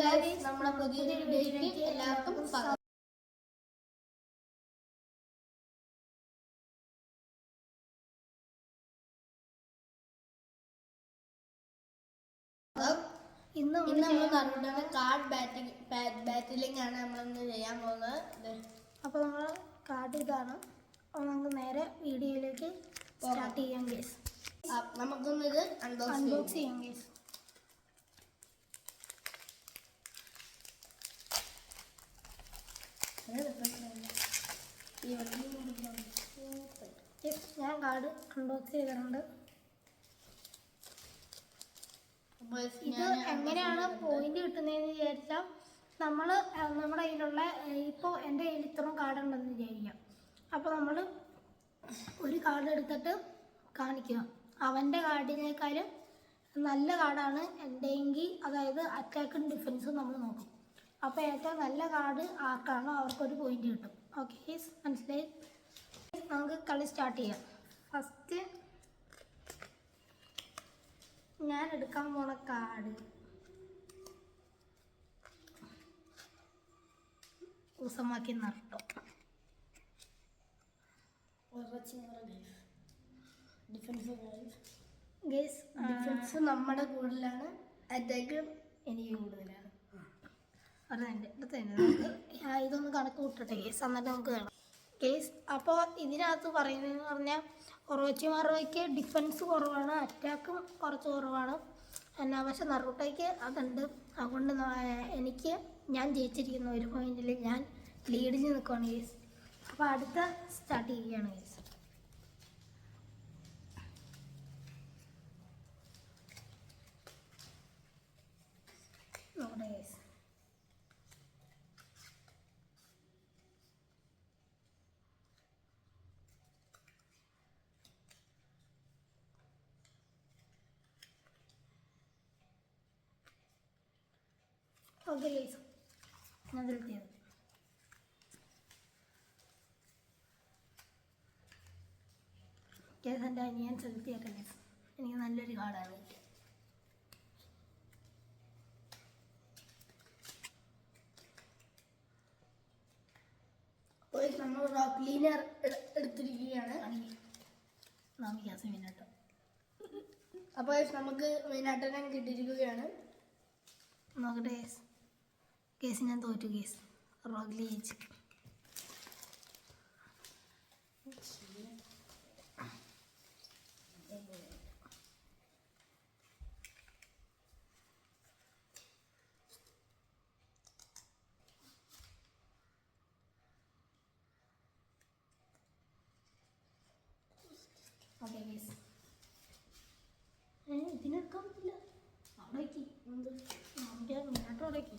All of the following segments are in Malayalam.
നമ്മുടെ പുതിയൊരു വീഡിയോയിലേക്ക് എല്ലാവർക്കും സ്വാഗതം. ഇന്ന് നമ്മൾ നറുട്ടയുടെ കാർഡ് ബാറ്റിലിംഗ് ആണ് നമ്മളിന്ന് ചെയ്യാൻ പോകുന്നത്. അപ്പോൾ നമ്മൾ കാർഡ് ഇതാണ്. അപ്പോൾ നമുക്ക് നേരെ വീഡിയോയിലേക്ക് സ്റ്റാർട്ട് ചെയ്യാം ഗൈസ്. നമുക്കൊന്നിത് അൺബോക്സ് ചെയ്യാം ഗൈസ്. ഞാൻ കാർഡ് അൺബോക്സ് ചെയ്തിട്ടുണ്ട്. ഇത് എങ്ങനെയാണ് പോയിന്റ് കിട്ടുന്നതെന്ന് വിചാരിച്ചാൽ നമ്മൾ നമ്മുടെ കയ്യിലുള്ള ഇപ്പോൾ എൻ്റെ കയ്യിൽ ഇത്രയും കാർഡ് ഉണ്ടെന്ന് വിചാരിക്കാം. അപ്പോൾ നമ്മൾ ഒരു കാർഡ് എടുത്തിട്ട് കാണിക്കുക. അവൻ്റെ കാർഡിനേക്കാളും നല്ല കാർഡാണ് എൻ്റെയെങ്കിൽ, അതായത് അറ്റാക്കും ഡിഫൻസും നമ്മൾ നോക്കും. അപ്പോൾ ഏറ്റവും നല്ല കാർഡ് ആർക്കാണോ അവർക്കൊരു പോയിന്റ് കിട്ടും. ഓക്കെ, മനസ്സിലായി? നമുക്ക് കളി സ്റ്റാർട്ട് ചെയ്യാം. ഫസ്റ്റ് ഞാൻ എടുക്കാൻ പോണ കാർഡ് ഉസമാക്കി നറുട്ടോ. ഡിഫൻസ് നമ്മുടെ കൂടുതലാണ്, അറ്റാക്ക് എനിക്ക് കൂടുതലാണ്. ഇതൊന്ന് കണക്ക് കൂട്ടട്ടെ കേസ്, എന്നിട്ട് നമുക്ക് കാണാം കേസ്. അപ്പോൾ ഇതിനകത്ത് പറയുന്നതെന്ന് പറഞ്ഞാൽ ഒറോച്ചിമാറോയ്ക്ക് ഡിഫൻസ് കുറവാണ്, അറ്റാക്കും കുറച്ച് കുറവാണ് എന്നാ. പക്ഷെ നറുട്ടോയ്ക്ക് അതുണ്ട്. അതുകൊണ്ട് ഞാൻ ജയിച്ചിരിക്കുന്ന ഒരു പോയിന്റിൽ ഞാൻ ലീഡിൽ നിൽക്കുകയാണ് കേസ്. അപ്പോൾ അടുത്ത സ്റ്റാർട്ട് ചെയ്യുകയാണ് കേസ്. നോക്കട്ടെ കേസ്. ഓക്കെ ഗൈസ്, ഞാൻ സെലക്ട് ചെയ്തു. കേസ് എൻ്റെ അനിയൻ സെലക്ട് ചെയ്യട്ടെ ഗൈസ്. എനിക്ക് നല്ലൊരു കാർഡാണ് കിട്ടിയത്. നമ്മൾ റോക്ക് ലീനർ എടുത്തിരിക്കുകയാണ്. നാമിക്കാസ് മീനാട്ടോ. അപ്പോൾ നമുക്ക് മീനാട്ടനെ കിട്ടിയിരിക്കുകയാണ്. നോക്കട്ടെ കേസ്. കേസ് ഞാൻ തോറ്റു കേസ്. റോഗ്ലി ജയിച്ചു. Okay case. ഇതിനെടുക്കാൻ പറ്റില്ല. അവിടെ വയ്ക്കി. മീനാട്ടോ അവിടെ വയ്ക്കി.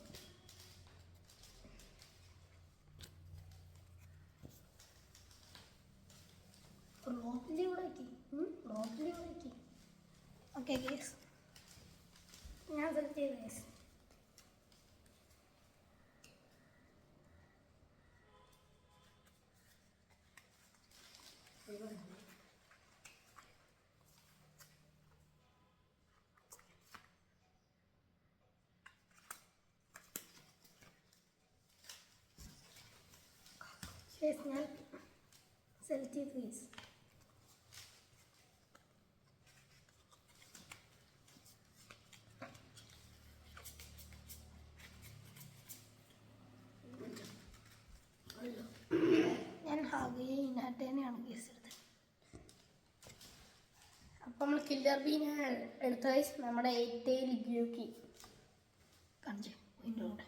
റോട്ടിൻ്റെ ഇവിടെ വയ്ക്കി. റോട്ടിൻ്റെ ഇവിടെ വയ്ക്കി. ഓക്കെ കേസ്, ഞാൻ സെലക്ട് ചെയ്ത കേസ്. ഞാൻ സെലക്ട് ചെയ്ത് കേസ്. ഞാൻ ഹാഗയെ ഇനാട്ടേനെയാണ് കേസ് എടുത്തത്. അപ്പം നമ്മൾ കില്ലർ ബീനെ എടുത്ത കേസ് നമ്മുടെ ഏറ്റവും ഗ്യൂക്കി കാണിച്ചു ഇതിൻ്റെ കൂടെ.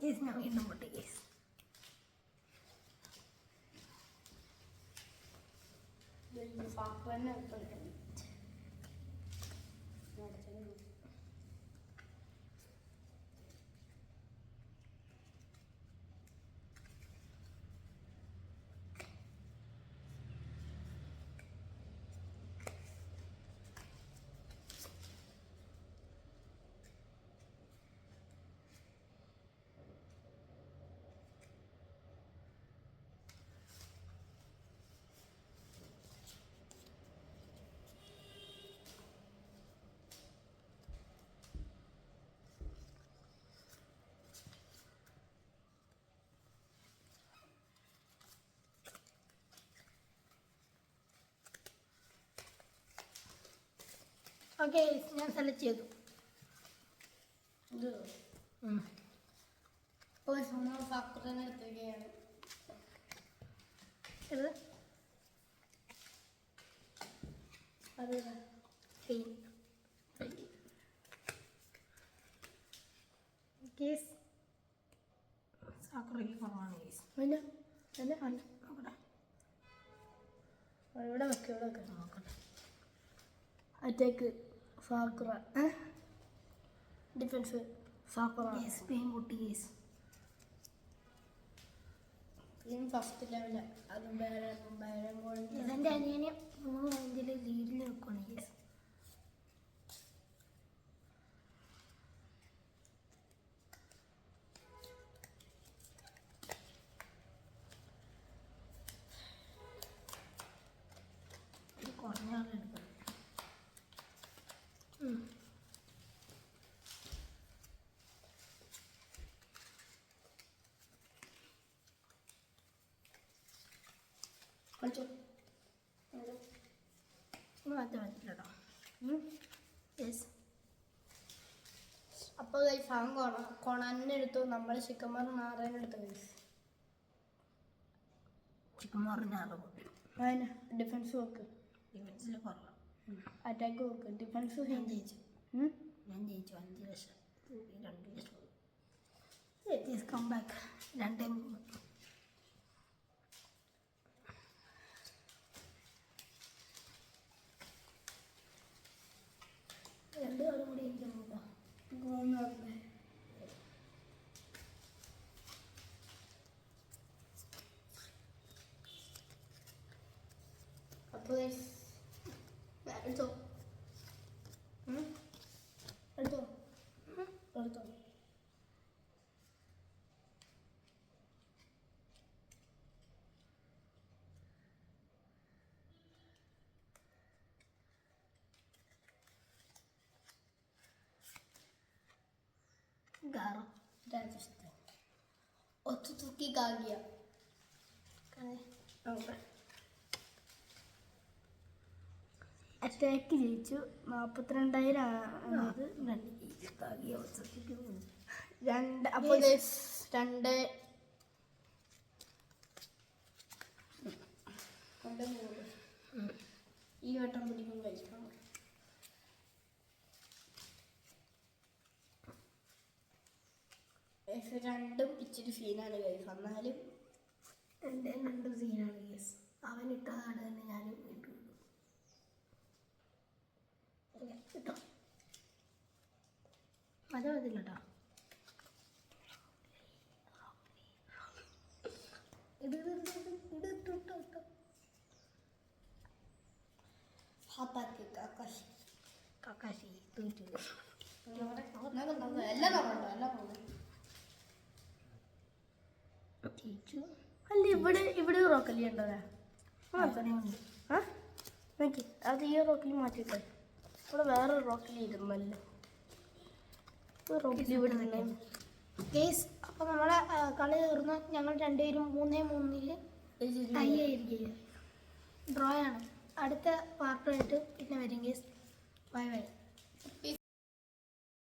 കേസ് ഞാൻ വീണ്ടും പൊട്ടി കേസ്. ഓക്കെ ഞാൻ സെലക്ട് ചെയ്തു. ഇത് ഇപ്പോൾ നമ്മൾ ഫാക്ടറിനെ എടുത്തുകയാണ്. ഇത് അത് ഫെയിൻ. കേസ് സാക്കുറയ്ക്ക് കുറവാണ് കേസ്. അല്ല അല്ല അല്ല നോക്കട്ടെ, ഇവിടെ വെക്കുക, ഇവിടെ വെക്കുക. നോക്കട്ടെ. Attack Sakura, defence Sakura. കേസ് പെയിൻ പൊട്ടി കേസ്. ഫസ്റ്റ് ലെവല് അതും വേറെ ഇതെൻ്റെ അനിയന് 3 പോയിന്റിൽ ലീഡിൽ നിൽക്കുകയാണ് കേസ്. കുറഞ്ഞ ആളെടുക്കണം. കളിച്ചോ. മാറ്റാൻ പറ്റില്ലട്ടോ. യെസ്. അപ്പോൾ ഫാം കൊണാനെ എടുത്തു, നമ്മൾ ചിക്കന്മാർ നാരായണ എടുത്തു. ചിക്കൻ പറഞ്ഞാൽ പൊട്ടി. അതിന് ഡിഫൻസ് നോക്ക്, ഡിഫൻസിൽ കുറവാണ്. അറ്റാക്ക് നോക്ക്, ഡിഫൻസ് ഞാൻ ജയിച്ചു. ഞാൻ ജയിച്ചു. 5 lakh 2 lakh. Yes come back. 2-3. രണ്ട് കാലം കൂടി ഇരിക്കണം കേട്ടോ. അപ്പോൾ എടുത്തോ എടുത്തോ എടുത്തോ. ഗാറോ രാജസ്ഥാൻ ഒത്തുതൂക്കി കാകിയ. അറ്റാക്ക് ജയിച്ചു. 42,000 അപ്പോൾ 2 ഈ വട്ടം പിടിക്കും കഴിക്കണം. രണ്ടും ഇച്ചിരി സീനാണ് കഴിച്ചു. എന്നാലും എൻ്റെ 2 സീനാണ് കേസ്. അവനിട്ട കാർഡ് തന്നെ ഞാനും ഇട്ടു കേട്ടോ. അത് മതില്ല കേട്ടോ. കക്കാശി തോറ്റു. അല്ല ഇവിടെ റോക്കലി ഉണ്ടോ? നോക്കി അത് ഈ റോക്കലി മാറ്റിട്ടെ. ഇവിടെ വേറെ റോക്കലി ഇരുന്നല്ലോ. റോക്കലി ഇവിടെ കേസ്. അപ്പോൾ നമ്മളെ കളി തീർന്ന് ഞങ്ങൾ 2 പേരും 3-3 ടൈ ആയിരിക്കുക. ഡ്രോ ആണ്. അടുത്ത പാർട്ടായിട്ട് പിന്നെ വരും കേസ്. Bye bye.